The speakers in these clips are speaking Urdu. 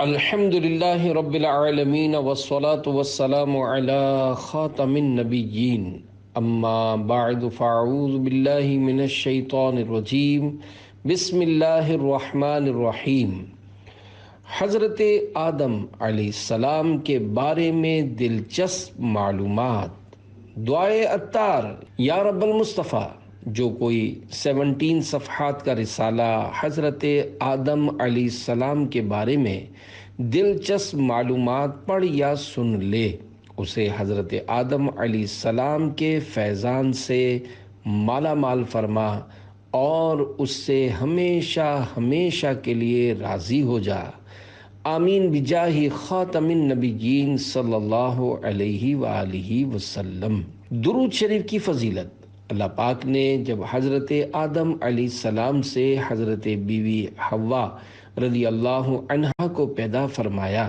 الحمد للہ رب العالمین والصلاة والسلام علی خاتم النبیین اما بعد فاعوذ باللہ من الشیطان الرجیم بسم اللہ الرحمن الرحیم۔ حضرت آدم علیہ السلام کے بارے میں دلچسپ معلومات۔ دعائے عطار یا رب المصطفیٰ، جو کوئی 17 صفحات کا رسالہ حضرت آدم علیہ السلام کے بارے میں دلچسپ معلومات پڑھ یا سن لے، اسے حضرت آدم علیہ السلام کے فیضان سے مالا مال فرما اور اس سے ہمیشہ ہمیشہ کے لیے راضی ہو جا۔ آمین بجاہ خاتم النبیین صلی اللہ علیہ وآلہ وسلم۔ درود شریف کی فضیلت۔ اللہ پاک نے جب حضرت آدم علیہ السلام سے حضرت بیوی حوا رضی اللہ عنہا کو پیدا فرمایا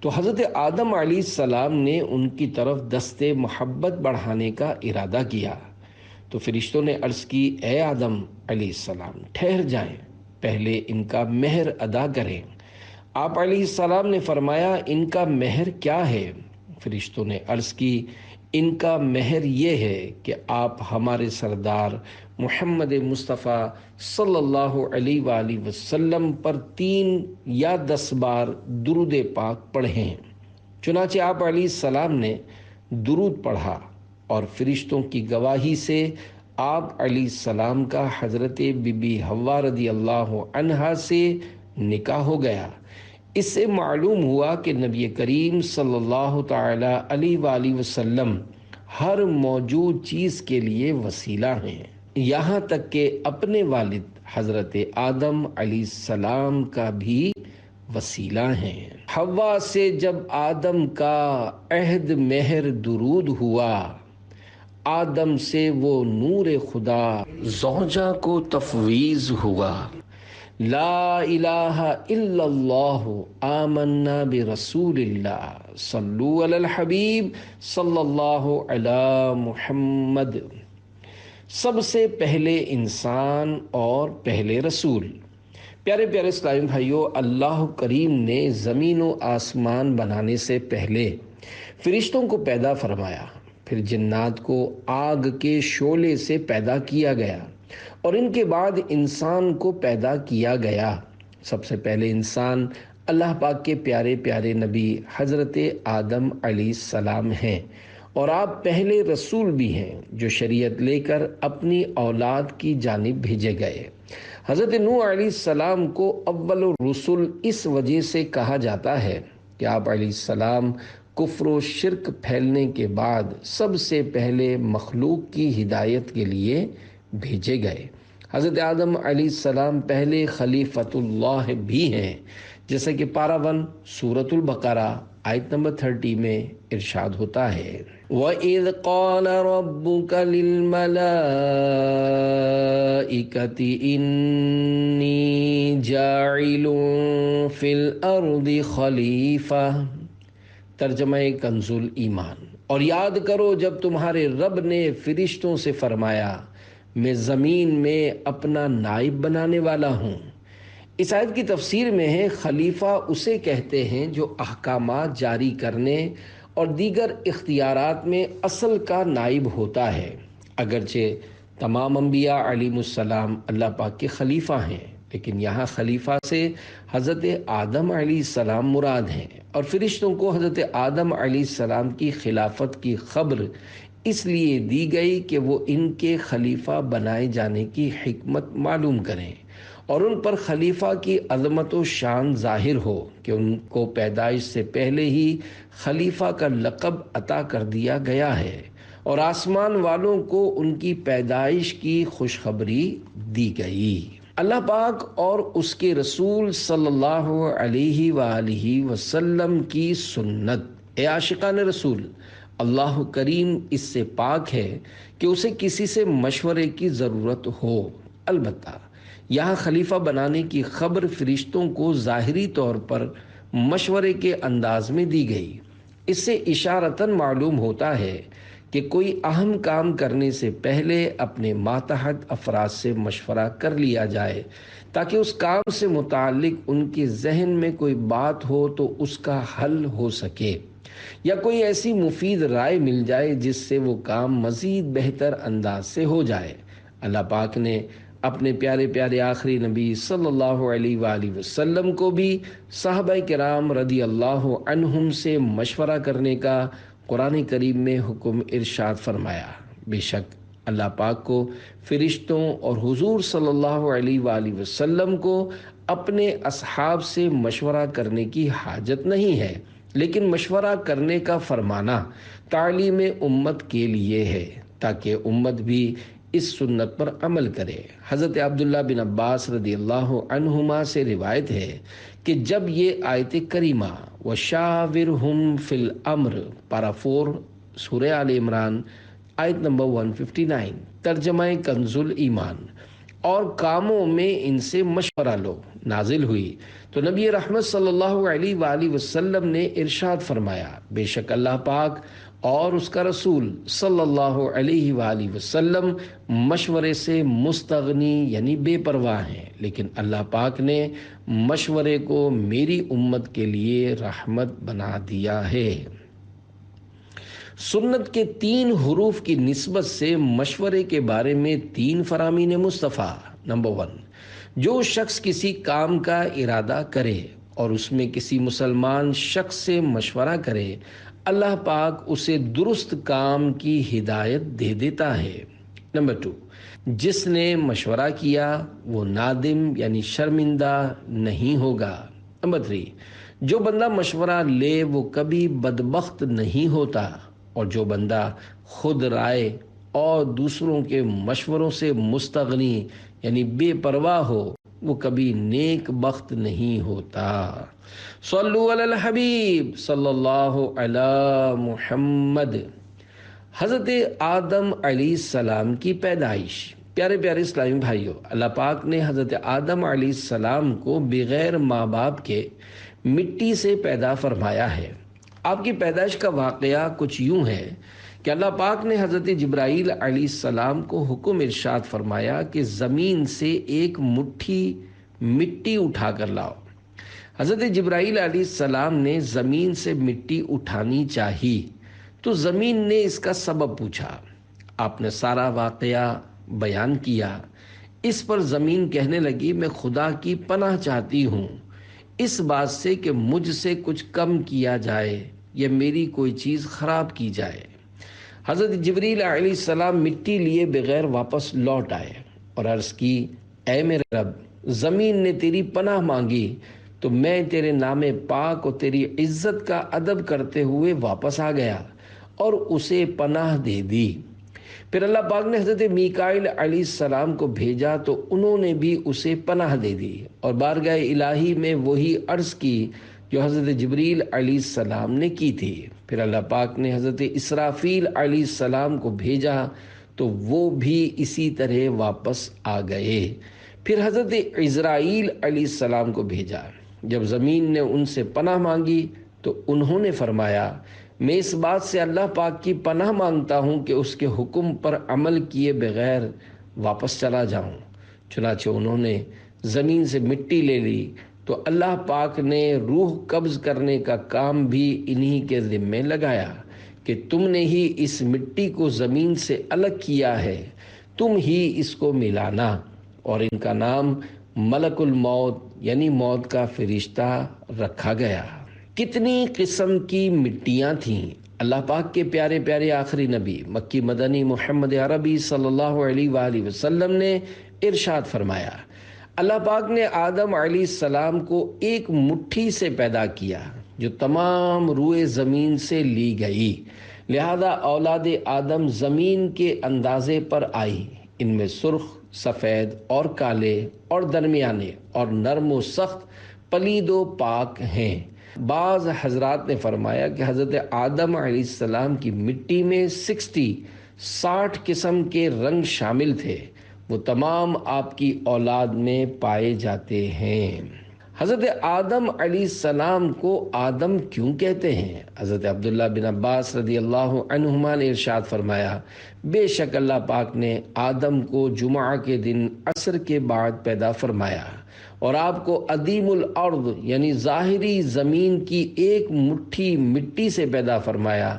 تو حضرت آدم علیہ السلام نے ان کی طرف دست محبت بڑھانے کا ارادہ کیا تو فرشتوں نے عرض کی، اے آدم علیہ السلام ٹھہر جائیں، پہلے ان کا مہر ادا کریں۔ آپ علیہ السلام نے فرمایا، ان کا مہر کیا ہے؟ فرشتوں نے عرض کی، ان کا مہر یہ ہے کہ آپ ہمارے سردار محمد مصطفیٰ صلی اللہ علیہ وآلہ وسلم پر 3 یا 10 بار درود پاک پڑھیں۔ چنانچہ آپ علیہ السلام نے درود پڑھا اور فرشتوں کی گواہی سے آپ علیہ السلام کا حضرت بی بی حوا رضی اللہ عنہا سے نکاح ہو گیا۔ اس سے معلوم ہوا کہ نبی کریم صلی اللہ تعالی علیہ وآلہ وسلم ہر موجود چیز کے لیے وسیلہ ہیں، یہاں تک کہ اپنے والد حضرت آدم علیہ السلام کا بھی وسیلہ ہیں۔ حوا سے جب آدم کا عہد مہر درود ہوا، آدم سے وہ نور خدا زوجہ کو تفویض ہوا۔ لا الہ الا اللہ آمنا برسول اللہ صلو علی الحبیب صلی اللہ علی محمد۔ سب سے پہلے انسان اور پہلے رسول۔ پیارے پیارے اسلامی بھائیوں، اللہ کریم نے زمین و آسمان بنانے سے پہلے فرشتوں کو پیدا فرمایا، پھر جنات کو آگ کے شعلے سے پیدا کیا گیا اور ان کے بعد انسان کو پیدا کیا گیا۔ سب سے پہلے انسان اللہ پاک کے پیارے پیارے نبی حضرت آدم علیہ السلام ہیں اور آپ پہلے رسول بھی ہیں جو شریعت لے کر اپنی اولاد کی جانب بھیجے گئے۔ حضرت نوح علیہ السلام کو اول الرسل اس وجہ سے کہا جاتا ہے کہ آپ علیہ السلام کفر و شرک پھیلنے کے بعد سب سے پہلے مخلوق کی ہدایت کے لیے بھیجے گئے۔ حضرت آدم علیہ السلام پہلے خلیفۃ اللہ بھی ہیں، جیسا کہ پارہ 1 سورۃ البقرہ آیت نمبر 30 میں ارشاد ہوتا ہے، وَإِذْ قَالَ رَبُّكَ لِلْمَلَائِكَةِ إِنِّي جَاعِلٌ فِي الْأَرْضِ خَلِيفَةً۔ ترجمہ کنز ایمان۔ اور یاد کرو جب تمہارے رب نے فرشتوں سے فرمایا، میں زمین میں اپنا نائب بنانے والا ہوں۔ اس آیت کی تفسیر میں ہے، خلیفہ اسے کہتے ہیں جو احکامات جاری کرنے اور دیگر اختیارات میں اصل کا نائب ہوتا ہے۔ اگرچہ تمام انبیاء علیہ السلام اللہ پاک کے خلیفہ ہیں، لیکن یہاں خلیفہ سے حضرت آدم علیہ السلام مراد ہیں، اور فرشتوں کو حضرت آدم علیہ السلام کی خلافت کی خبر اس لیے دی گئی کہ وہ ان کے خلیفہ بنائے جانے کی حکمت معلوم کریں اور ان پر خلیفہ کی عظمت و شان ظاہر ہو کہ ان کو پیدائش سے پہلے ہی خلیفہ کا لقب عطا کر دیا گیا ہے اور آسمان والوں کو ان کی پیدائش کی خوشخبری دی گئی۔ اللہ پاک اور اس کے رسول صلی اللہ علیہ وآلہ وسلم کی سنت۔ اے عاشقان رسول، اللہ کریم اس سے پاک ہے کہ اسے کسی سے مشورے کی ضرورت ہو۔ البتہ یہاں خلیفہ بنانے کی خبر فرشتوں کو ظاہری طور پر مشورے کے انداز میں دی گئی۔ اس سے اشارتاً معلوم ہوتا ہے کہ کوئی اہم کام کرنے سے پہلے اپنے ماتحت افراد سے مشورہ کر لیا جائے تاکہ اس کام سے متعلق ان کے ذہن میں کوئی بات ہو تو اس کا حل ہو سکے، یا کوئی ایسی مفید رائے مل جائے جس سے وہ کام مزید بہتر انداز سے ہو جائے۔ اللہ پاک نے اپنے پیارے پیارے آخری نبی صلی اللہ علیہ وآلہ وسلم کو بھی صحابہ کرام رضی اللہ عنہم سے مشورہ کرنے کا قرآن کریم میں حکم ارشاد فرمایا۔ بے شک اللہ پاک کو فرشتوں اور حضور صلی اللہ علیہ وآلہ وسلم کو اپنے اصحاب سے مشورہ کرنے کی حاجت نہیں ہے، لیکن مشورہ کرنے کا فرمانا تعلیم امت کے لیے ہے تاکہ امت بھی اس سنت پر عمل کرے۔ حضرت عبداللہ بن عباس رضی اللہ عنہما سے روایت ہے کہ جب یہ آیت کریمہ وَشَاوِرْهُمْ فِي الْأَمْرِ پارہ 4 سورہ آل عمران آیت نمبر 159 ترجمہ کنز الایمان اور کاموں میں ان سے مشورہ لو نازل ہوئی تو نبی رحمت صلی اللہ علیہ وآلہ وسلم نے ارشاد فرمایا، بے شک اللہ پاک اور اس کا رسول صلی اللہ علیہ وآلہ وسلم مشورے سے مستغنی یعنی بے پرواہ ہیں، لیکن اللہ پاک نے مشورے کو میری امت کے لیے رحمت بنا دیا ہے۔ سنت کے 3 حروف کی نسبت سے مشورے کے بارے میں 3 فرامین مصطفیٰ۔ نمبر 1، جو شخص کسی کام کا ارادہ کرے اور اس میں کسی مسلمان شخص سے مشورہ کرے، اللہ پاک اسے درست کام کی ہدایت دے دیتا ہے۔ نمبر 2، جس نے مشورہ کیا وہ نادم یعنی شرمندہ نہیں ہوگا۔ نمبر 3، جو بندہ مشورہ لے وہ کبھی بدبخت نہیں ہوتا، اور جو بندہ خود رائے اور دوسروں کے مشوروں سے مستغنی یعنی بے پرواہ ہو وہ کبھی نیک بخت نہیں ہوتا۔ صلو علی الحبیب صلی اللہ علی محمد۔ حضرت آدم علیہ السلام کی پیدائش۔ پیارے پیارے اسلامی بھائیوں، اللہ پاک نے حضرت آدم علیہ السلام کو بغیر ماں باپ کے مٹی سے پیدا فرمایا ہے۔ آپ کی پیدائش کا واقعہ کچھ یوں ہے کہ اللہ پاک نے حضرت جبرائیل علیہ السلام کو حکم ارشاد فرمایا کہ زمین سے ایک مٹھی مٹی اٹھا کر لاؤ۔ حضرت جبرائیل علیہ السلام نے زمین سے مٹی اٹھانی چاہی تو زمین نے اس کا سبب پوچھا۔ آپ نے سارا واقعہ بیان کیا۔ اس پر زمین کہنے لگی، میں خدا کی پناہ چاہتی ہوں اس بات سے کہ مجھ سے کچھ کم کیا جائے یا میری کوئی چیز خراب کی جائے۔ حضرت جبریل علیہ السلام مٹی لیے بغیر واپس لوٹ آئے اور عرض کی، اے میرے رب، زمین نے تیری پناہ مانگی تو میں تیرے نام پاک اور تیری عزت کا ادب کرتے ہوئے واپس آ گیا اور اسے پناہ دے دی۔ پھر اللہ پاک نے حضرت میکائیل علیہ السلام کو بھیجا تو انہوں نے بھی اسے پناہ دے دی اور بارگاہ الہی میں وہی عرض کی جو حضرت جبریل علیہ السلام نے کی تھی۔ پھر اللہ پاک نے حضرت اسرافیل علیہ السلام کو بھیجا تو وہ بھی اسی طرح واپس آ گئے۔ پھر حضرت عزرائیل علیہ السلام کو بھیجا۔ جب زمین نے ان سے پناہ مانگی تو انہوں نے فرمایا، میں اس بات سے اللہ پاک کی پناہ مانگتا ہوں کہ اس کے حکم پر عمل کیے بغیر واپس چلا جاؤں۔ چنانچہ انہوں نے زمین سے مٹی لے لی تو اللہ پاک نے روح قبض کرنے کا کام بھی انہی کے ذمے لگایا کہ تم نے ہی اس مٹی کو زمین سے الگ کیا ہے، تم ہی اس کو ملانا، اور ان کا نام ملک الموت یعنی موت کا فرشتہ رکھا گیا۔ کتنی قسم کی مٹیاں تھیں۔ اللہ پاک کے پیارے پیارے آخری نبی مکی مدنی محمد عربی صلی اللہ علیہ وآلہ وسلم نے ارشاد فرمایا، اللہ پاک نے آدم علیہ السلام کو ایک مٹھی سے پیدا کیا جو تمام روئے زمین سے لی گئی، لہذا اولاد آدم زمین کے اندازے پر آئی۔ ان میں سرخ، سفید اور کالے اور درمیانے اور نرم و سخت، پلید و پاک ہیں۔ بعض حضرات نے فرمایا کہ حضرت آدم علیہ السلام کی مٹی میں 60 قسم کے رنگ شامل تھے، وہ تمام آپ کی اولاد میں پائے جاتے ہیں۔ حضرت آدم علیہ السلام کو آدم کیوں کہتے ہیں؟ حضرت عبداللہ بن عباس رضی اللہ عنہما نے ارشاد فرمایا، بے شک اللہ پاک نے آدم کو جمعہ کے دن عصر کے بعد پیدا فرمایا اور آپ کو عدیم الارض یعنی ظاہری زمین کی ایک مٹھی مٹی سے پیدا فرمایا،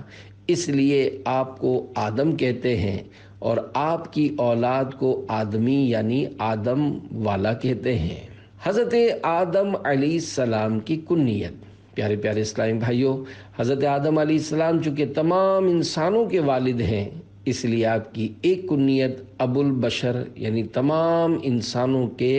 اس لیے آپ کو آدم کہتے ہیں، اور آپ کی اولاد کو آدمی یعنی آدم والا کہتے ہیں۔ حضرت آدم علیہ السلام کی کنیت، پیارے پیارے اسلامی بھائیوں، حضرت آدم علیہ السلام چونکہ تمام انسانوں کے والد ہیں، اس لیے آپ کی ایک کنیت ابو البشر یعنی تمام انسانوں کے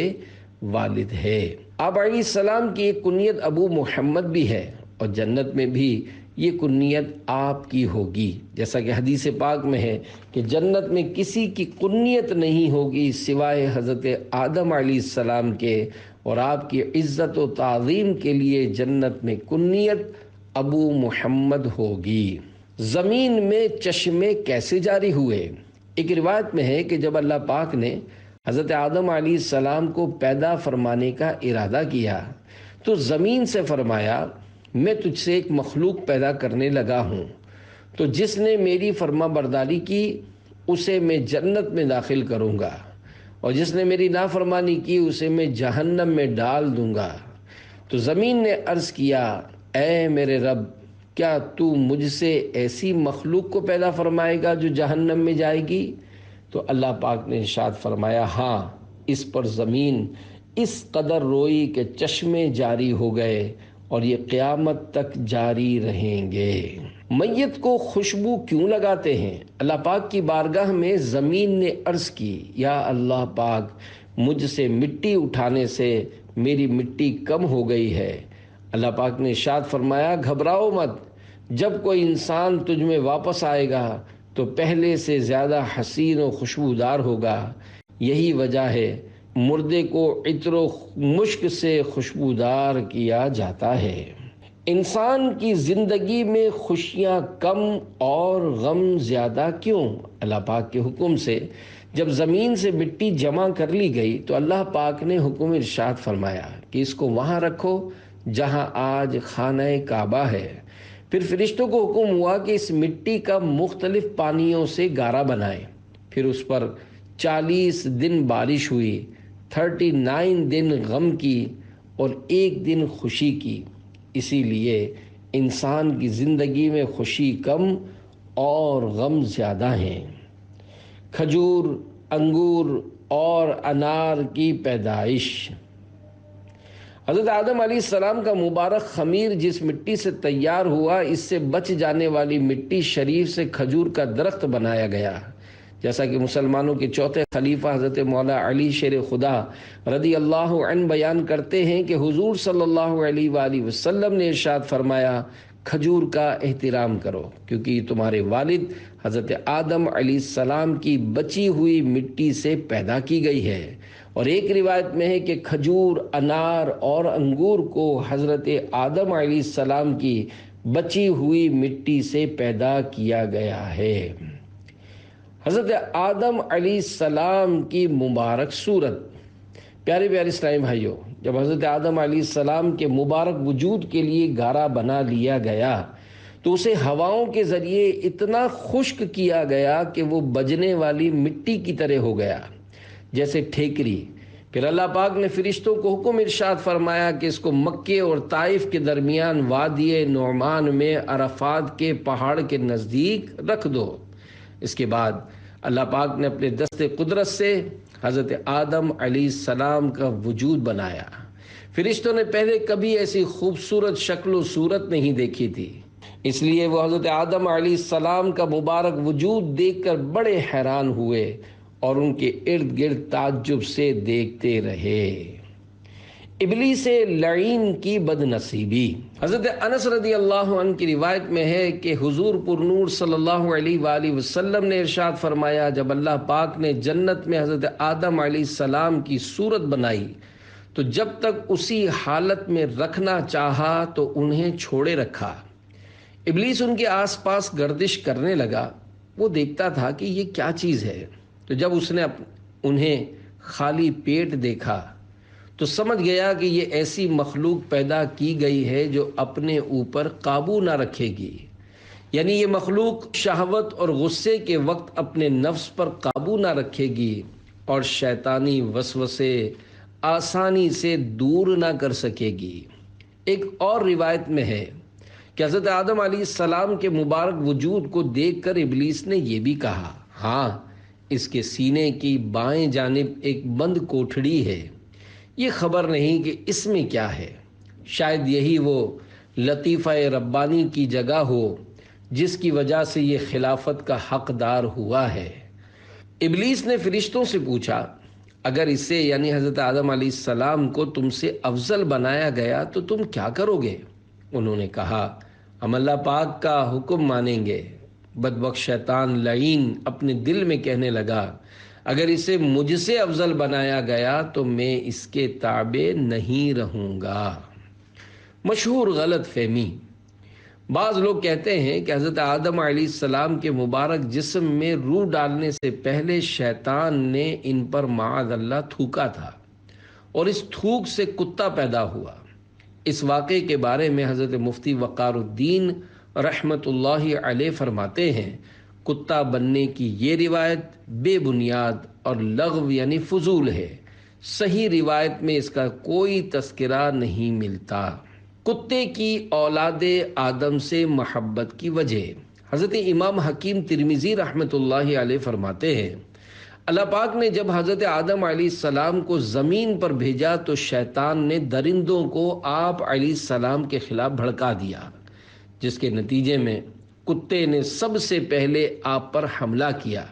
والد ہے۔ آپ علیہ السلام کی ایک کنیت ابو محمد بھی ہے، اور جنت میں بھی یہ کنیت آپ کی ہوگی، جیسا کہ حدیث پاک میں ہے کہ جنت میں کسی کی کنیت نہیں ہوگی سوائے حضرت آدم علیہ السلام کے، اور آپ کی عزت و تعظیم کے لیے جنت میں کنیت ابو محمد ہوگی۔ زمین میں چشمے کیسے جاری ہوئے؟ ایک روایت میں ہے کہ جب اللہ پاک نے حضرت آدم علیہ السلام کو پیدا فرمانے کا ارادہ کیا تو زمین سے فرمایا، میں تجھ سے ایک مخلوق پیدا کرنے لگا ہوں، تو جس نے میری فرما برداری کی اسے میں جنت میں داخل کروں گا، اور جس نے میری نافرمانی کی اسے میں جہنم میں ڈال دوں گا۔ تو زمین نے عرض کیا، اے میرے رب، کیا تو مجھ سے ایسی مخلوق کو پیدا فرمائے گا جو جہنم میں جائے گی؟ تو اللہ پاک نے ارشاد فرمایا، ہاں، اس پر زمین اس قدر روئی کہ چشمے جاری ہو گئے، اور یہ قیامت تک جاری رہیں گے۔ میت کو خوشبو کیوں لگاتے ہیں؟ اللہ پاک کی بارگاہ میں زمین نے عرض کی، یا اللہ پاک، مجھ سے مٹی اٹھانے سے میری مٹی کم ہو گئی ہے۔ اللہ پاک نے ارشاد فرمایا، گھبراؤ مت، جب کوئی انسان تجھ میں واپس آئے گا تو پہلے سے زیادہ حسین و خوشبودار ہوگا۔ یہی وجہ ہے مردے کو عطر و مشک سے خوشبودار کیا جاتا ہے۔ انسان کی زندگی میں خوشیاں کم اور غم زیادہ کیوں؟ اللہ پاک کے حکم سے جب زمین سے مٹی جمع کر لی گئی تو اللہ پاک نے حکم ارشاد فرمایا کہ اس کو وہاں رکھو جہاں آج خانہ کعبہ ہے۔ پھر فرشتوں کو حکم ہوا کہ اس مٹی کا مختلف پانیوں سے گارا بنائیں۔ پھر اس پر 40 دن بارش ہوئی، 39 دن غم کی اور 1 دن خوشی کی۔ اسی لیے انسان کی زندگی میں خوشی کم اور غم زیادہ ہیں۔ کھجور، انگور اور انار کی پیدائش۔ حضرت آدم علیہ السلام کا مبارک خمیر جس مٹی سے تیار ہوا، اس سے بچ جانے والی مٹی شریف سے کھجور کا درخت بنایا گیا، جیسا کہ مسلمانوں کے چوتھے خلیفہ حضرت مولا علی شیر خدا رضی اللہ عنہ بیان کرتے ہیں کہ حضور صلی اللہ علیہ وآلہ وسلم نے ارشاد فرمایا، کھجور کا احترام کرو، کیونکہ یہ تمہارے والد حضرت آدم علیہ السلام کی بچی ہوئی مٹی سے پیدا کی گئی ہے۔ اور ایک روایت میں ہے کہ کھجور، انار اور انگور کو حضرت آدم علیہ السلام کی بچی ہوئی مٹی سے پیدا کیا گیا ہے۔ حضرت آدم علیہ السلام کی مبارک صورت۔ پیارے پیارے اسلامی بھائیوں، جب حضرت آدم علیہ السلام کے مبارک وجود کے لیے گارا بنا لیا گیا تو اسے ہواؤں کے ذریعے اتنا خشک کیا گیا کہ وہ بجنے والی مٹی کی طرح ہو گیا، جیسے ٹھیکری۔ پھر اللہ پاک نے فرشتوں کو حکم ارشاد فرمایا کہ اس کو مکے اور طائف کے درمیان وادی نعمان میں عرفات کے پہاڑ کے نزدیک رکھ دو۔ اس کے بعد اللہ پاک نے اپنے دست قدرت سے حضرت آدم علیہ السلام کا وجود بنایا۔ فرشتوں نے پہلے کبھی ایسی خوبصورت شکل و صورت نہیں دیکھی تھی، اس لیے وہ حضرت آدم علیہ السلام کا مبارک وجود دیکھ کر بڑے حیران ہوئے اور ان کے ارد گرد تعجب سے دیکھتے رہے۔ ابلیس لعین کی بد نصیبی۔ حضرت انس رضی اللہ عنہ کی روایت میں ہے کہ حضور پر نور صلی اللہ علیہ وآلہ وسلم نے ارشاد فرمایا، جب اللہ پاک نے جنت میں حضرت آدم علیہ السلام کی صورت بنائی تو جب تک اسی حالت میں رکھنا چاہا تو انہیں چھوڑے رکھا۔ ابلیس ان کے آس پاس گردش کرنے لگا، وہ دیکھتا تھا کہ یہ کیا چیز ہے۔ تو جب اس نے انہیں خالی پیٹ دیکھا تو تو سمجھ گیا کہ یہ ایسی مخلوق پیدا کی گئی ہے جو اپنے اوپر قابو نہ رکھے گی، یعنی یہ مخلوق شہوت اور غصے کے وقت اپنے نفس پر قابو نہ رکھے گی اور شیطانی وسوسے آسانی سے دور نہ کر سکے گی۔ ایک اور روایت میں ہے کہ حضرت آدم علیہ السلام کے مبارک وجود کو دیکھ کر ابلیس نے یہ بھی کہا، ہاں اس کے سینے کی بائیں جانب ایک بند کوٹھڑی ہے، یہ خبر نہیں کہ اس میں کیا ہے، شاید یہی وہ لطیفہ ربانی کی جگہ ہو جس کی وجہ سے یہ خلافت کا حقدار ہوا ہے۔ ابلیس نے فرشتوں سے پوچھا، اگر اسے یعنی حضرت آدم علیہ السلام کو تم سے افضل بنایا گیا تو تم کیا کرو گے؟ انہوں نے کہا، ہم اللہ پاک کا حکم مانیں گے۔ بدبخت شیطان لعین اپنے دل میں کہنے لگا، اگر اسے مجھ سے افضل بنایا گیا تو میں اس کے تابع نہیں رہوں گا۔ مشہور غلط فہمی۔ بعض لوگ کہتے ہیں کہ حضرت آدم علیہ السلام کے مبارک جسم میں روح ڈالنے سے پہلے شیطان نے ان پر معاذ اللہ تھوکا تھا اور اس تھوک سے کتا پیدا ہوا۔ اس واقعے کے بارے میں حضرت مفتی وقار الدین رحمت اللہ علیہ فرماتے ہیں، کتا بننے کی یہ روایت بے بنیاد اور لغو یعنی فضول ہے، صحیح روایت میں اس کا کوئی تذکرہ نہیں ملتا۔ کتے کی اولاد آدم سے محبت کی وجہ۔ حضرت امام حکیم ترمذی رحمت اللہ علیہ فرماتے ہیں، اللہ پاک نے جب حضرت آدم علیہ السلام کو زمین پر بھیجا تو شیطان نے درندوں کو آپ علیہ السلام کے خلاف بھڑکا دیا، جس کے نتیجے میں کتے نے سب سے پہلے آپ پر حملہ کیا۔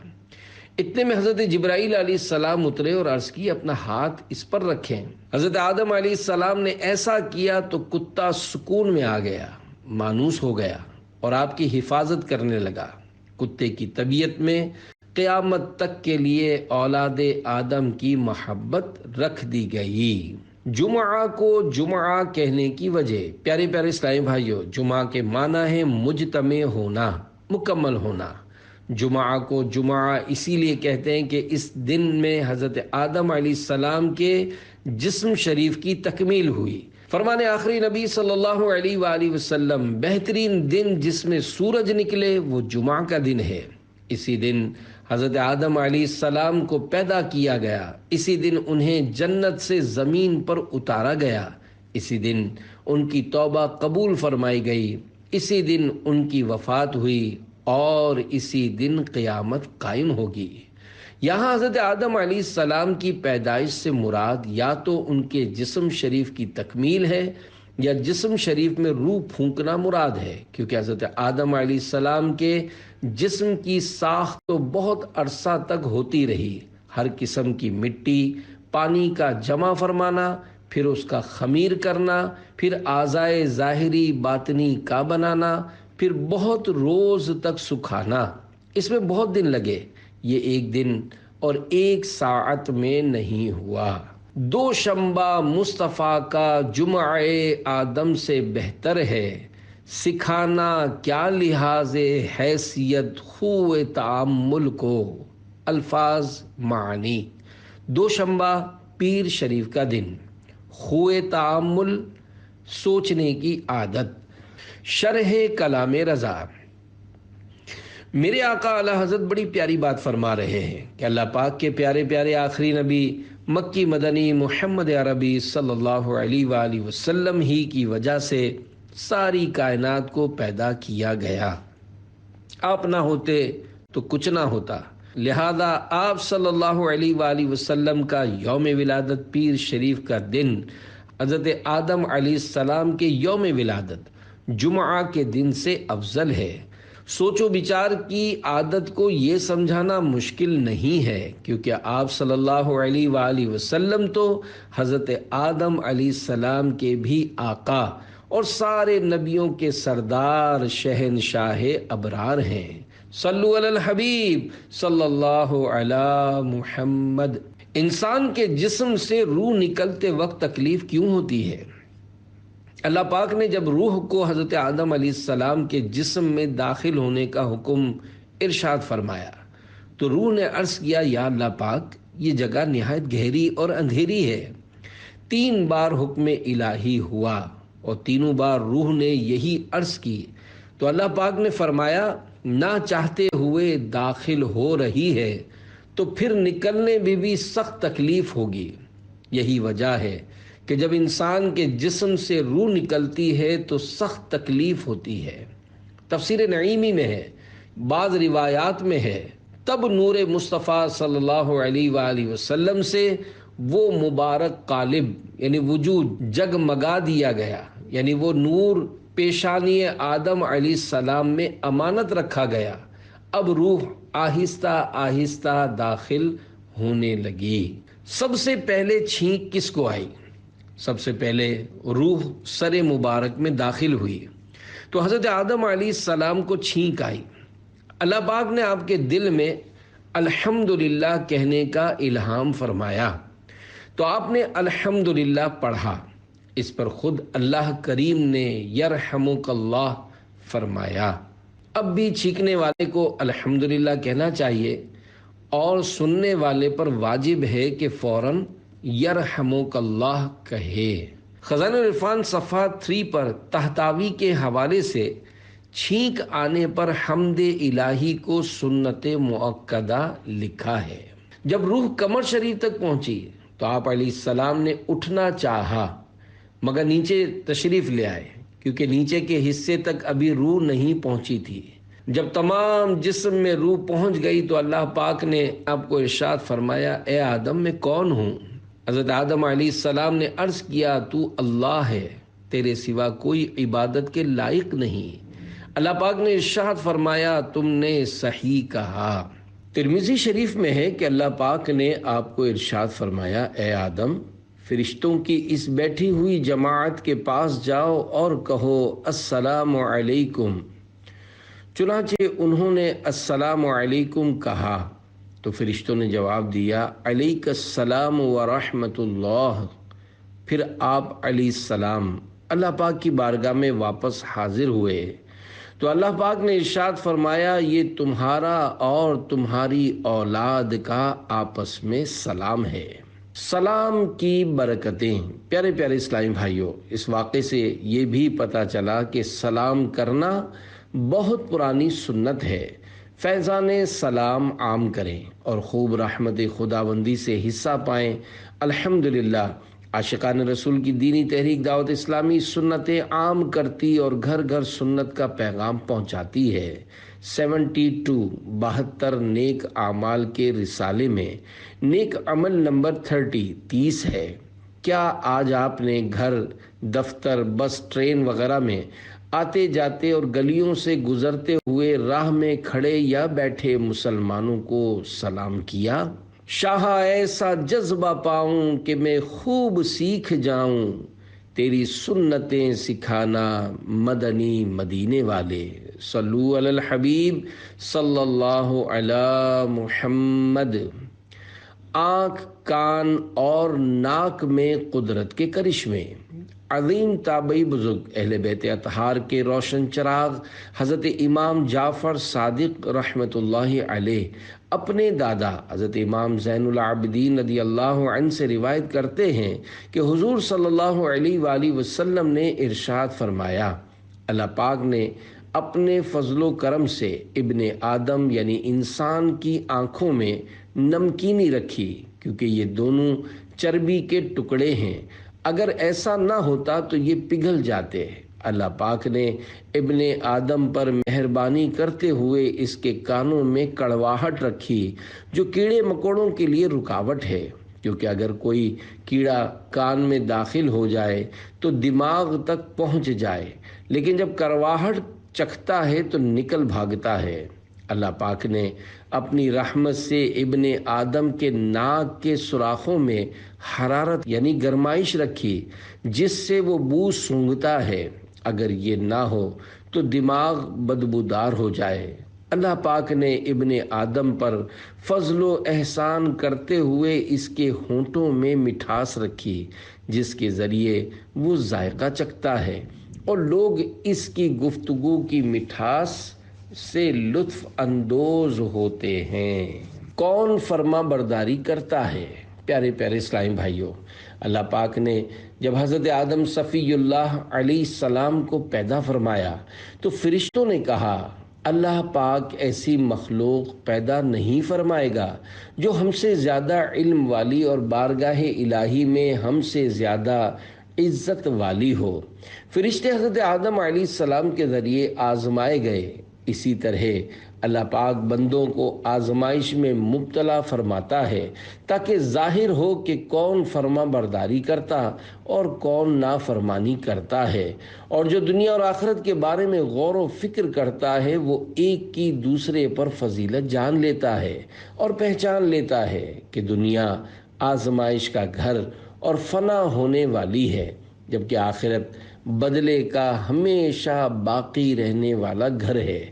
اتنے میں حضرت جبرائیل علیہ السلام اترے اور عرض کی، اپنا ہاتھ اس پر رکھیں۔ حضرت آدم علیہ السلام نے ایسا کیا تو کتا سکون میں آ گیا، مانوس ہو گیا اور آپ کی حفاظت کرنے لگا۔ کتے کی طبیعت میں قیامت تک کے لیے اولاد آدم کی محبت رکھ دی گئی۔ جمعہ کو جمعہ کہنے کی وجہ۔ پیارے پیارے اسلامی بھائیوں، جمعہ کے معنی ہے مجتمع ہونا، مکمل ہونا۔ جمعہ کو جمعہ اسی لیے کہتے ہیں کہ اس دن میں حضرت آدم علیہ السلام کے جسم شریف کی تکمیل ہوئی۔ فرمان آخری نبی صلی اللہ علیہ وآلہ وسلم، بہترین دن جس میں سورج نکلے وہ جمعہ کا دن ہے۔ اسی دن حضرت آدم علیہ السلام کو پیدا کیا گیا، اسی دن انہیں جنت سے زمین پر اتارا گیا، اسی دن ان کی توبہ قبول فرمائی گئی، اسی دن ان کی وفات ہوئی اور اسی دن قیامت قائم ہوگی۔ یہاں حضرت آدم علیہ السلام کی پیدائش سے مراد یا تو ان کے جسم شریف کی تکمیل ہے یا جسم شریف میں روح پھونکنا مراد ہے، کیونکہ حضرت آدم علیہ السلام کے جسم کی ساخت تو بہت عرصہ تک ہوتی رہی، ہر قسم کی مٹی پانی کا جمع فرمانا، پھر اس کا خمیر کرنا، پھر اعضائے ظاہری باطنی کا بنانا، پھر بہت روز تک سکھانا، اس میں بہت دن لگے۔ یہ ایک دن اور ایک ساعت میں نہیں ہوا۔ دوشنبہ مصطفیٰ کا جمعہ آدم سے بہتر ہے، سکھانا کیا لحاظ حیثیت خو تعامل کو۔ الفاظ معنی۔ دوشنبہ پیر شریف کا دن، خو تعامل سوچنے کی عادت۔ شرح کلام رضا۔ میرے آقا اعلی حضرت بڑی پیاری بات فرما رہے ہیں کہ اللہ پاک کے پیارے پیارے آخری نبی مکی مدنی محمد عربی صلی اللہ علیہ وآلہ وسلم ہی کی وجہ سے ساری کائنات کو پیدا کیا گیا۔ آپ نہ ہوتے تو کچھ نہ ہوتا، لہذا آپ صلی اللہ علیہ وآلہ وسلم کا یوم ولادت پیر شریف کا دن حضرت آدم علیہ السلام کے یوم ولادت جمعہ کے دن سے افضل ہے۔ سوچ و بچار کی عادت کو یہ سمجھانا مشکل نہیں ہے، کیونکہ آپ صلی اللہ علیہ وآلہ وسلم تو حضرت آدم علیہ السلام کے بھی آقا اور سارے نبیوں کے سردار شہنشاہ ابرار ہیں۔ صلو علی الحبیب صلی اللہ علی محمد۔ انسان کے جسم سے روح نکلتے وقت تکلیف کیوں ہوتی ہے؟ اللہ پاک نے جب روح کو حضرت آدم علیہ السلام کے جسم میں داخل ہونے کا حکم ارشاد فرمایا تو روح نے عرض کیا، یا اللہ پاک، یہ جگہ نہایت گہری اور اندھیری ہے، 3 بار حکم الہی ہوا اور تینوں بار روح نے یہی عرض کی تو اللہ پاک نے فرمایا نہ چاہتے ہوئے داخل ہو رہی ہے تو پھر نکلنے میں بھی سخت تکلیف ہوگی۔ یہی وجہ ہے کہ جب انسان کے جسم سے روح نکلتی ہے تو سخت تکلیف ہوتی ہے۔ تفسیر نعیمی میں ہے، بعض روایات میں ہے، تب نور مصطفیٰ صلی اللہ علیہ وآلہ وسلم سے وہ مبارک قالب یعنی وجود جگمگا دیا گیا، یعنی وہ نور پیشانی آدم علیہ السلام میں امانت رکھا گیا۔ اب روح آہستہ آہستہ داخل ہونے لگی۔ سب سے پہلے چھینک کس کو آئی؟ سب سے پہلے روح سر مبارک میں داخل ہوئی تو حضرت آدم علیہ السلام کو چھینک آئی۔ اللہ پاک نے آپ کے دل میں الحمدللہ کہنے کا الہام فرمایا تو آپ نے الحمدللہ پڑھا۔ اس پر خود اللہ کریم نے یرحمک اللہ فرمایا۔ اب بھی چھینکنے والے کو الحمدللہ کہنا چاہیے اور سننے والے پر واجب ہے کہ فوراً یرحمک اللہ کہے۔ خزانہ العرفان صفحہ 3 پر تحتاوی کے حوالے سے چھینک آنے پر حمد الہی کو سنت مؤکدہ لکھا ہے۔ جب روح کمر شریف تک پہنچی تو آپ علیہ السلام نے اٹھنا چاہا مگر نیچے تشریف لے آئے کیونکہ نیچے کے حصے تک ابھی روح نہیں پہنچی تھی۔ جب تمام جسم میں روح پہنچ گئی تو اللہ پاک نے آپ کو ارشاد فرمایا اے آدم میں کون ہوں؟ حضرت آدم علیہ السلام نے عرض کیا تو اللہ ہے، تیرے سوا کوئی عبادت کے لائق نہیں۔ اللہ پاک نے ارشاد فرمایا تم نے صحیح کہا۔ ترمذی شریف میں ہے کہ اللہ پاک نے آپ کو ارشاد فرمایا اے آدم فرشتوں کی اس بیٹھی ہوئی جماعت کے پاس جاؤ اور کہو السلام علیکم۔ چنانچہ انہوں نے السلام علیکم کہا تو فرشتوں نے جواب دیا علیک السلام ورحمۃ اللہ۔ پھر آپ علیہ السلام اللہ پاک کی بارگاہ میں واپس حاضر ہوئے تو اللہ پاک نے ارشاد فرمایا یہ تمہارا اور تمہاری اولاد کا آپس میں سلام ہے۔ سلام کی برکتیں۔ پیارے پیارے اسلامی بھائیوں، اس واقعے سے یہ بھی پتہ چلا کہ سلام کرنا بہت پرانی سنت ہے۔ فیضان سلام عام کریں اور خوب رحمت خداوندی سے حصہ پائیں۔ الحمدللہ عاشقان رسول کی دینی تحریک دعوت اسلامی سنتیں عام کرتی اور گھر گھر سنت کا پیغام پہنچاتی ہے۔ 72 نیک اعمال کے رسالے میں نیک عمل نمبر 30 ہے۔ کیا آج آپ نے گھر، دفتر، بس، ٹرین وغیرہ میں آتے جاتے اور گلیوں سے گزرتے ہوئے راہ میں کھڑے یا بیٹھے مسلمانوں کو سلام کیا؟ شاہ ایسا جذبہ پاؤں کہ میں خوب سیکھ جاؤں، تیری سنتیں سکھانا مدنی مدینے والے۔ صلو علی الحبیب صلی اللہ علی محمد۔ آنکھ، کان اور ناک میں قدرت کے کرشمے۔ عظیم تابعی بزرگ اہل بیت اطہار کے روشن چراغ حضرت امام جعفر صادق رحمۃ اللہ علیہ اپنے دادا حضرت امام زین العابدین رضی اللہ عنہ سے روایت کرتے ہیں کہ حضور صلی اللہ علیہ وآلہ وسلم نے ارشاد فرمایا اللہ پاک نے اپنے فضل و کرم سے ابن آدم یعنی انسان کی آنکھوں میں نمکینی رکھی کیونکہ یہ دونوں چربی کے ٹکڑے ہیں، اگر ایسا نہ ہوتا تو یہ پگھل جاتے۔ اللہ پاک نے ابن آدم پر مہربانی کرتے ہوئے اس کے کانوں میں کڑواہٹ رکھی جو کیڑے مکوڑوں کے لیے رکاوٹ ہے، کیونکہ اگر کوئی کیڑا کان میں داخل ہو جائے تو دماغ تک پہنچ جائے، لیکن جب کڑواہٹ چکھتا ہے تو نکل بھاگتا ہے۔ اللہ پاک نے اپنی رحمت سے ابن آدم کے ناک کے سوراخوں میں حرارت یعنی گرمائش رکھی جس سے وہ بو سونگھتا ہے، اگر یہ نہ ہو تو دماغ بدبودار ہو جائے۔ اللہ پاک نے ابن آدم پر فضل و احسان کرتے ہوئے اس کے ہونٹوں میں مٹھاس رکھی جس کے ذریعے وہ ذائقہ چکھتا ہے اور لوگ اس کی گفتگو کی مٹھاس سے لطف اندوز ہوتے ہیں۔ کون فرما برداری کرتا ہے؟ پیارے پیارے اسلامی بھائیوں، اللہ پاک نے جب حضرت آدم صفی اللہ علیہ السلام کو پیدا فرمایا تو فرشتوں نے کہا اللہ پاک ایسی مخلوق پیدا نہیں فرمائے گا جو ہم سے زیادہ علم والی اور بارگاہ الہی میں ہم سے زیادہ عزت والی ہو۔ فرشتے حضرت آدم علیہ السلام کے ذریعے آزمائے گئے۔ اسی طرح اللہ پاک بندوں کو آزمائش میں مبتلا فرماتا ہے تاکہ ظاہر ہو کہ کون فرما برداری کرتا اور کون نافرمانی کرتا ہے، اور جو دنیا اور آخرت کے بارے میں غور و فکر کرتا ہے وہ ایک کی دوسرے پر فضیلت جان لیتا ہے اور پہچان لیتا ہے کہ دنیا آزمائش کا گھر اور فنا ہونے والی ہے، جبکہ آخرت بدلے کا ہمیشہ باقی رہنے والا گھر ہے۔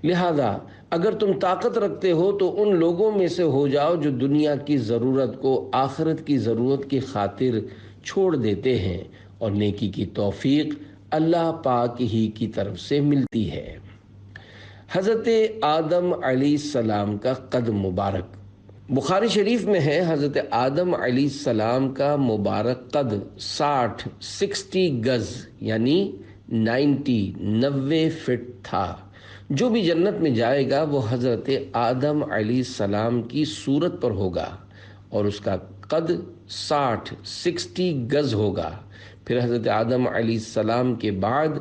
لہذا اگر تم طاقت رکھتے ہو تو ان لوگوں میں سے ہو جاؤ جو دنیا کی ضرورت کو آخرت کی ضرورت کی خاطر چھوڑ دیتے ہیں، اور نیکی کی توفیق اللہ پاک ہی کی طرف سے ملتی ہے۔ حضرت آدم علیہ السلام کا قد مبارک بخاری شریف میں ہے، حضرت آدم علیہ السلام کا مبارک قد 60 گز یعنی 90 فٹ تھا۔ جو بھی جنت میں جائے گا وہ حضرت آدم علیہ السلام کی صورت پر ہوگا اور اس کا قد 60 گز ہوگا۔ پھر حضرت آدم علیہ السلام کے بعد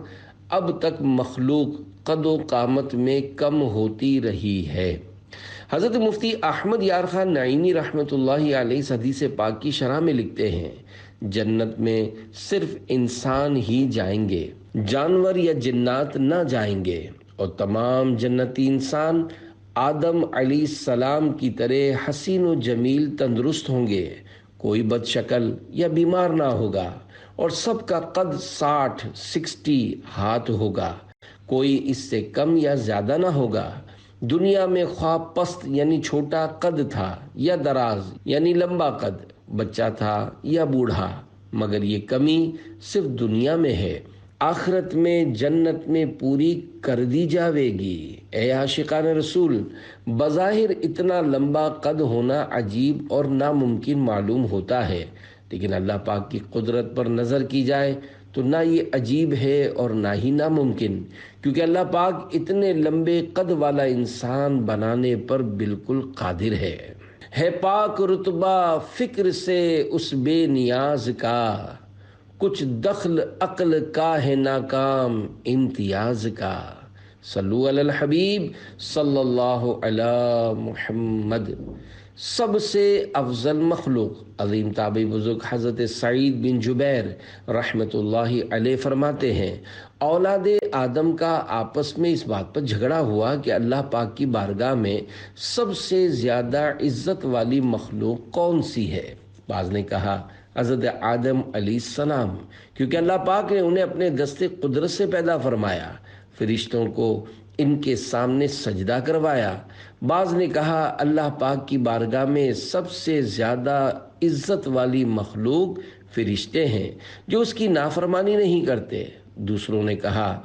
اب تک مخلوق قد و قامت میں کم ہوتی رہی ہے۔ حضرت مفتی احمد یار خان نعیمی رحمۃ اللہ علیہ اس حدیث پاک کی شرح میں لکھتے ہیں، جنت میں صرف انسان ہی جائیں گے، جانور یا جنات نہ جائیں گے، اور تمام جنتی انسان آدم علیہ السلام کی طرح حسین و جمیل تندرست ہوں گے، کوئی بد شکل یا بیمار نہ ہوگا، اور سب کا قد 60 ہاتھ ہوگا، کوئی اس سے کم یا زیادہ نہ ہوگا۔ دنیا میں خواہ پست یعنی چھوٹا قد تھا یا دراز یعنی لمبا قد، بچہ تھا یا بوڑھا، مگر یہ کمی صرف دنیا میں ہے، آخرت میں جنت میں پوری کر دی جاوے گی۔ اے عاشقان رسول، بظاہر اتنا لمبا قد ہونا عجیب اور ناممکن معلوم ہوتا ہے، لیکن اللہ پاک کی قدرت پر نظر کی جائے تو نہ یہ عجیب ہے اور نہ ہی ناممکن، کیونکہ اللہ پاک اتنے لمبے قد والا انسان بنانے پر بالکل قادر ہے پاک رتبہ فکر سے اس بے نیاز کا، کچھ دخل عقل کا ہے ناکام امتیاز کا۔ صلو علی الحبیب صلی اللہ علی محمد۔ سب سے افضل مخلوق عظیم تابعی بزرگ حضرت سعید بن جبیر رحمۃ اللہ علیہ فرماتے ہیں، اولاد آدم کا آپس میں اس بات پر جھگڑا ہوا کہ اللہ پاک کی بارگاہ میں سب سے زیادہ عزت والی مخلوق کون سی ہے؟ بعض نے کہا حضرت آدم علیہ السلام، کیونکہ اللہ پاک نے انہیں اپنے دست قدرت سے پیدا فرمایا، فرشتوں کو ان کے سامنے سجدہ کروایا۔ بعض نے کہا اللہ پاک کی بارگاہ میں سب سے زیادہ عزت والی مخلوق فرشتے ہیں جو اس کی نافرمانی نہیں کرتے۔ دوسروں نے کہا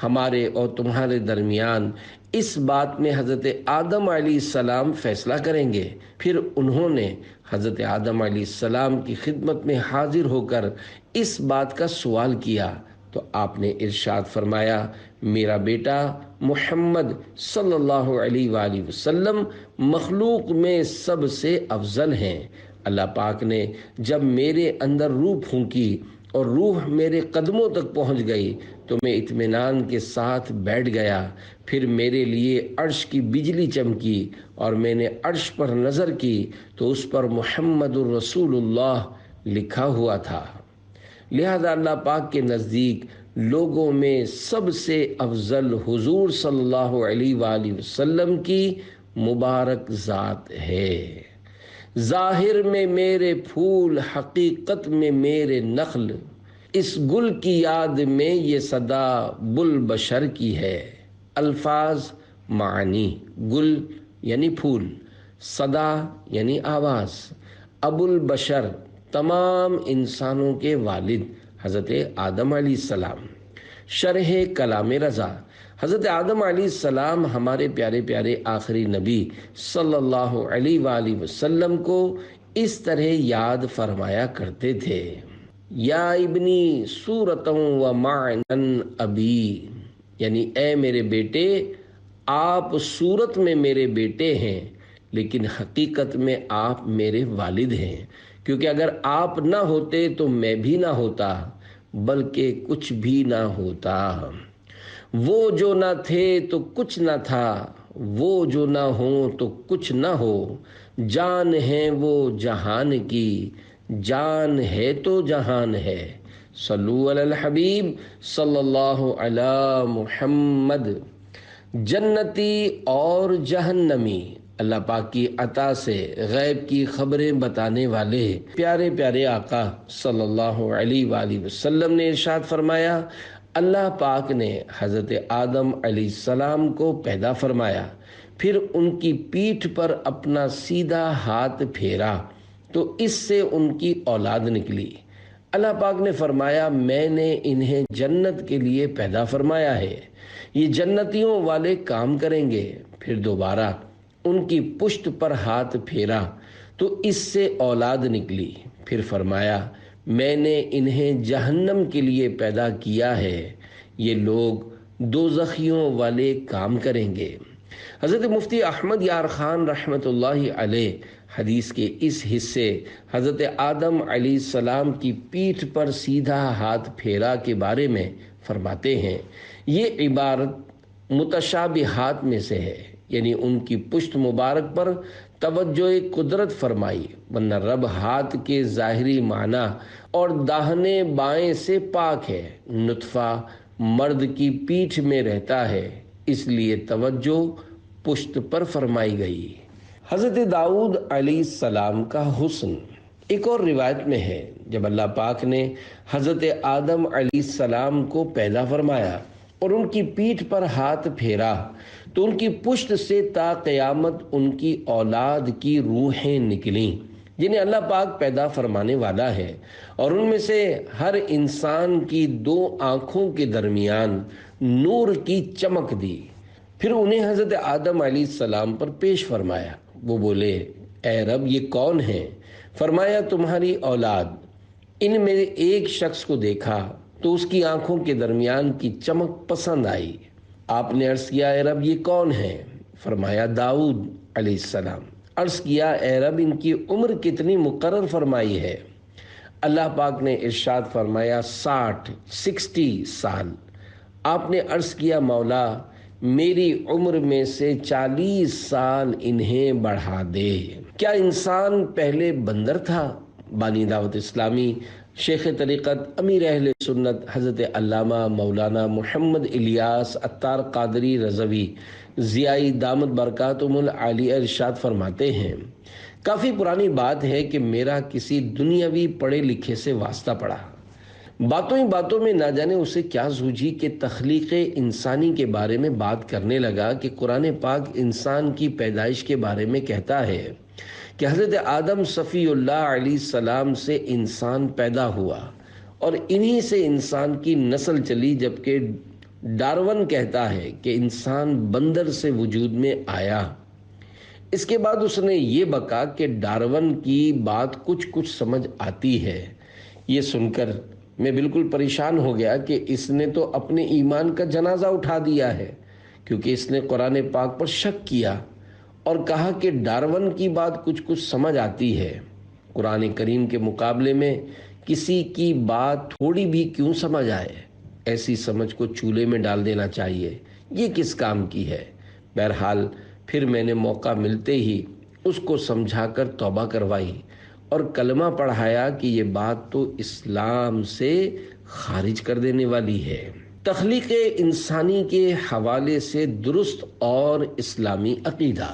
ہمارے اور تمہارے درمیان اس بات میں حضرت آدم علیہ السلام فیصلہ کریں گے۔ پھر انہوں نے حضرت آدم علیہ السلام کی خدمت میں حاضر ہو کر اس بات کا سوال کیا تو آپ نے ارشاد فرمایا، میرا بیٹا محمد صلی اللہ علیہ وآلہ وسلم مخلوق میں سب سے افضل ہیں۔ اللہ پاک نے جب میرے اندر روح پھونکی اور روح میرے قدموں تک پہنچ گئی تو میں اطمینان کے ساتھ بیٹھ گیا، پھر میرے لیے عرش کی بجلی چمکی اور میں نے عرش پر نظر کی تو اس پر محمد الرسول اللہ لکھا ہوا تھا۔ لہذا اللہ پاک کے نزدیک لوگوں میں سب سے افضل حضور صلی اللہ علیہ وآلہ وسلم کی مبارک ذات ہے۔ ظاہر میں میرے پھول، حقیقت میں میرے نخل، اس گل کی یاد میں یہ صدا بل بشر کی ہے۔ الفاظ معنی، گل یعنی پھول، صدا یعنی آواز، ابو البشر تمام انسانوں کے والد حضرت آدم علیہ السلام۔ شرح کلام رضا، حضرت آدم علیہ السلام ہمارے پیارے پیارے آخری نبی صلی اللہ علیہ وآلہ وسلم کو اس طرح یاد فرمایا کرتے تھے، یا ابنی صورتوں و معنن ابی، یعنی اے میرے بیٹے آپ صورت میں میرے بیٹے ہیں لیکن حقیقت میں آپ میرے والد ہیں، کیونکہ اگر آپ نہ ہوتے تو میں بھی نہ ہوتا بلکہ کچھ بھی نہ ہوتا۔ وہ جو نہ تھے تو کچھ نہ تھا، وہ جو نہ ہو تو کچھ نہ ہو، جان ہے وہ جہان کی، جان ہے تو جہان ہے۔ صلو علی الحبیب صلی اللہ علی محمد۔ جنتی اور جہنمی اللہ پاک کی عطا سے غیب کی خبریں بتانے والے پیارے پیارے آقا صلی اللہ علیہ وآلہ وسلم نے ارشاد فرمایا، اللہ پاک نے حضرت آدم علیہ السلام کو پیدا فرمایا، پھر ان کی پیٹھ پر اپنا سیدھا ہاتھ پھیرا تو اس سے ان کی اولاد نکلی۔ اللہ پاک نے فرمایا میں نے انہیں جنت کے لیے پیدا فرمایا ہے، یہ جنتیوں والے کام کریں گے۔ پھر دوبارہ ان کی پشت پر ہاتھ پھیرا تو اس سے اولاد نکلی۔ پھر فرمایا میں نے انہیں جہنم کے لیے پیدا کیا ہے، یہ لوگ دوزخیوں والے کام کریں گے۔ حضرت مفتی احمد یار خان رحمۃ اللہ علیہ حدیث کے اس حصے حضرت آدم علیہ السلام کی پیٹھ پر سیدھا ہاتھ پھیرا کے بارے میں فرماتے ہیں، یہ عبارت متشابہات میں سے ہے، یعنی ان کی پشت مبارک پر توجہ قدرت فرمائی، ورنہ رب ہاتھ کے ظاہری معنی اور داہنے بائیں سے پاک ہے۔ نطفہ مرد کی پیٹھ میں رہتا ہے، اس لیے توجہ پشت پر فرمائی گئی۔ حضرت داؤد علیہ السلام کا حسن ایک اور روایت میں ہے، جب اللہ پاک نے حضرت آدم علیہ السلام کو پیدا فرمایا اور ان کی پیٹھ پر ہاتھ پھیرا تو ان کی پشت سے تا قیامت ان کی اولاد کی روحیں نکلیں جنہیں اللہ پاک پیدا فرمانے والا ہے، اور ان میں سے ہر انسان کی 2 آنکھوں کے درمیان نور کی چمک دی۔ پھر انہیں حضرت آدم علیہ السلام پر پیش فرمایا۔ وہ بولے اے رب یہ کون ہے؟ فرمایا تمہاری اولاد۔ ان میں ایک شخص کو دیکھا تو اس کی آنکھوں کے درمیان کی چمک پسند آئی۔ آپ نے عرض کیا اے رب یہ کون ہے؟ فرمایا داؤد علیہ السلام۔ عرض کیا اے رب ان کی عمر کتنی مقرر فرمائی ہے؟ اللہ پاک نے ارشاد فرمایا 60 سال۔ آپ نے عرض کیا مولا میری عمر میں سے 40 سال انہیں بڑھا دے۔ کیا انسان پہلے بندر تھا؟ بانی دعوت اسلامی شیخ طریقت امیر اہل سنت حضرت علامہ مولانا محمد الیاس عطار قادری رضوی ضیائی دامت برکاتہم العالیہ ارشاد فرماتے ہیں، کافی پرانی بات ہے کہ میرا کسی دنیاوی پڑھے لکھے سے واسطہ پڑا، باتوں ہی باتوں میں نہ جانے اسے کیا سوجھی کہ تخلیق انسانی کے بارے میں بات کرنے لگا کہ قرآن پاک انسان کی پیدائش کے بارے میں کہتا ہے کہ حضرت آدم صفی اللہ علیہ السلام سے انسان پیدا ہوا اور انہی سے انسان کی نسل چلی، جبکہ ڈارون کہتا ہے کہ انسان بندر سے وجود میں آیا۔ اس کے بعد اس نے یہ بکا کہ ڈارون کی بات کچھ سمجھ آتی ہے۔ یہ سن کر میں بالکل پریشان ہو گیا کہ اس نے تو اپنے ایمان کا جنازہ اٹھا دیا ہے، کیونکہ اس نے قرآن پاک پر شک کیا اور کہا کہ ڈارون کی بات کچھ سمجھ آتی ہے۔ قرآن کریم کے مقابلے میں کسی کی بات تھوڑی بھی کیوں سمجھ آئے؟ ایسی سمجھ کو چولہے میں ڈال دینا چاہیے، یہ کس کام کی ہے؟ بہرحال پھر میں نے موقع ملتے ہی اس کو سمجھا کر توبہ کروائی اور کلمہ پڑھایا کہ یہ بات تو اسلام سے خارج کر دینے والی ہے۔ تخلیق انسانی کے حوالے سے درست اور اسلامی عقیدہ،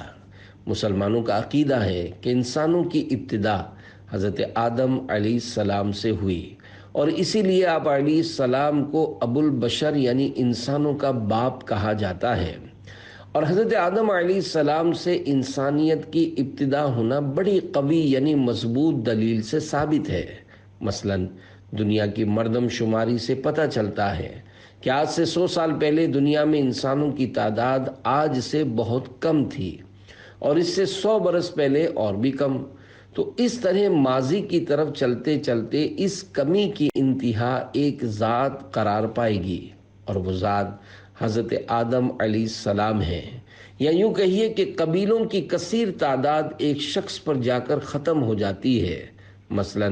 مسلمانوں کا عقیدہ ہے کہ انسانوں کی ابتدا حضرت آدم علیہ السلام سے ہوئی، اور اسی لیے آپ علیہ السلام کو ابو البشر یعنی انسانوں کا باپ کہا جاتا ہے، اور حضرت آدم علیہ السلام سے انسانیت کی ابتدا ہونا بڑی قوی یعنی مضبوط دلیل سے ثابت ہے۔ مثلا دنیا کی مردم شماری سے پتہ چلتا ہے کہ آج سے 100 سال پہلے دنیا میں انسانوں کی تعداد آج سے بہت کم تھی، اور اس سے 100 برس پہلے اور بھی کم۔ تو اس طرح ماضی کی طرف چلتے چلتے اس کمی کی انتہا ایک ذات قرار پائے گی، اور وہ ذات حضرت آدم علیہ السلام ہے۔ یا یوں کہیے کہ قبیلوں کی کثیر تعداد ایک شخص پر جا کر ختم ہو جاتی ہے۔ مثلا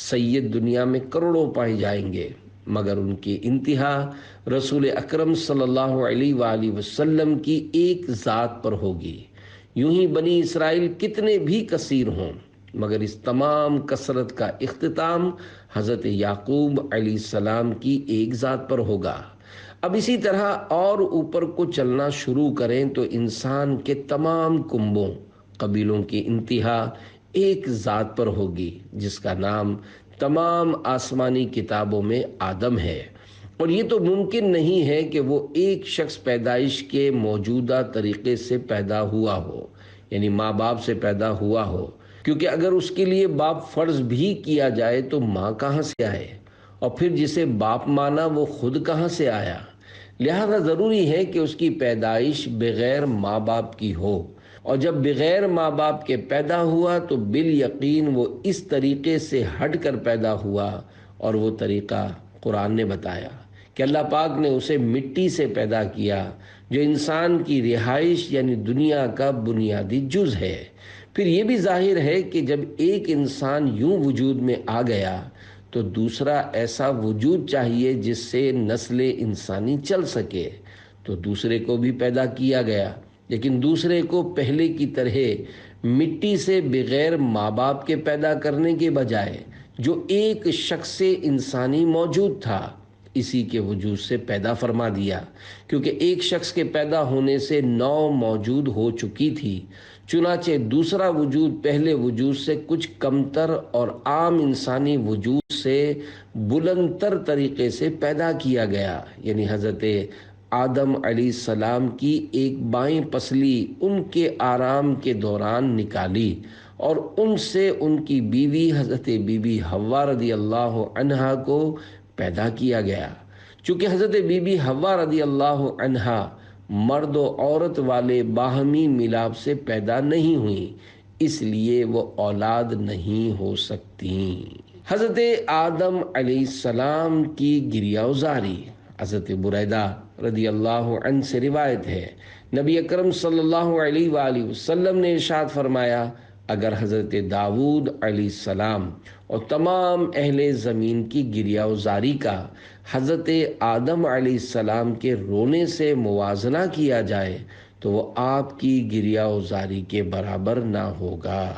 سید دنیا میں کروڑوں پائے جائیں گے، مگر ان کی انتہا رسول اکرم صلی اللہ علیہ وآلہ وسلم کی ایک ذات پر ہوگی۔ یوں ہی بنی اسرائیل کتنے بھی کثیر ہوں، مگر اس تمام کثرت کا اختتام حضرت یعقوب علیہ السلام کی ایک ذات پر ہوگا۔ اب اسی طرح اور اوپر کو چلنا شروع کریں تو انسان کے تمام کنبوں، قبیلوں کی انتہا ایک ذات پر ہوگی، جس کا نام تمام آسمانی کتابوں میں آدم ہے۔ اور یہ تو ممکن نہیں ہے کہ وہ ایک شخص پیدائش کے موجودہ طریقے سے پیدا ہوا ہو، یعنی ماں باپ سے پیدا ہوا ہو، کیونکہ اگر اس کے لیے باپ فرض بھی کیا جائے تو ماں کہاں سے آئے، اور پھر جسے باپ مانا وہ خود کہاں سے آیا؟ لہذا ضروری ہے کہ اس کی پیدائش بغیر ماں باپ کی ہو، اور جب بغیر ماں باپ کے پیدا ہوا تو بالیقین وہ اس طریقے سے ہٹ کر پیدا ہوا، اور وہ طریقہ قرآن نے بتایا کہ اللہ پاک نے اسے مٹی سے پیدا کیا، جو انسان کی رہائش یعنی دنیا کا بنیادی جز ہے۔ پھر یہ بھی ظاہر ہے کہ جب ایک انسان یوں وجود میں آ گیا تو دوسرا ایسا وجود چاہیے جس سے نسل انسانی چل سکے، تو دوسرے کو بھی پیدا کیا گیا، لیکن دوسرے کو پہلے کی طرح مٹی سے بغیر ماں باپ کے پیدا کرنے کے بجائے جو ایک شخص انسانی موجود تھا اسی کے وجود سے پیدا فرما دیا، کیونکہ ایک شخص کے پیدا ہونے سے 9 موجود ہو چکی تھی۔ چنانچہ دوسرا وجود پہلے وجود سے کچھ کمتر اور عام انسانی وجود سے بلند تر طریقے سے پیدا کیا گیا، یعنی حضرت آدم علیہ السلام کی ایک بائیں پسلی ان کے آرام کے دوران نکالی، اور ان سے ان کی بیوی حضرت بی بی حوا رضی اللہ عنہا کو پیدا کیا گیا۔ چونکہ حضرت بی بی حوا رضی اللہ عنہا مرد و عورت والے باہمی ملاپ سے پیدا نہیں ہوئیں، اس لیے وہ اولاد نہیں ہو سکتی۔ حضرت آدم علیہ السلام کی گریہ وزاری حضرت بریدہ رضی اللہ عنہ سے روایت ہے، نبی اکرم صلی اللہ علیہ وآلہ وسلم نے ارشاد فرمایا، اگر حضرت داؤد علیہ السلام اور تمام اہل زمین کی گریہ وزاری کا حضرت آدم علیہ السلام کے رونے سے موازنہ کیا جائے تو وہ آپ کی گریہ وزاری کے برابر نہ ہوگا۔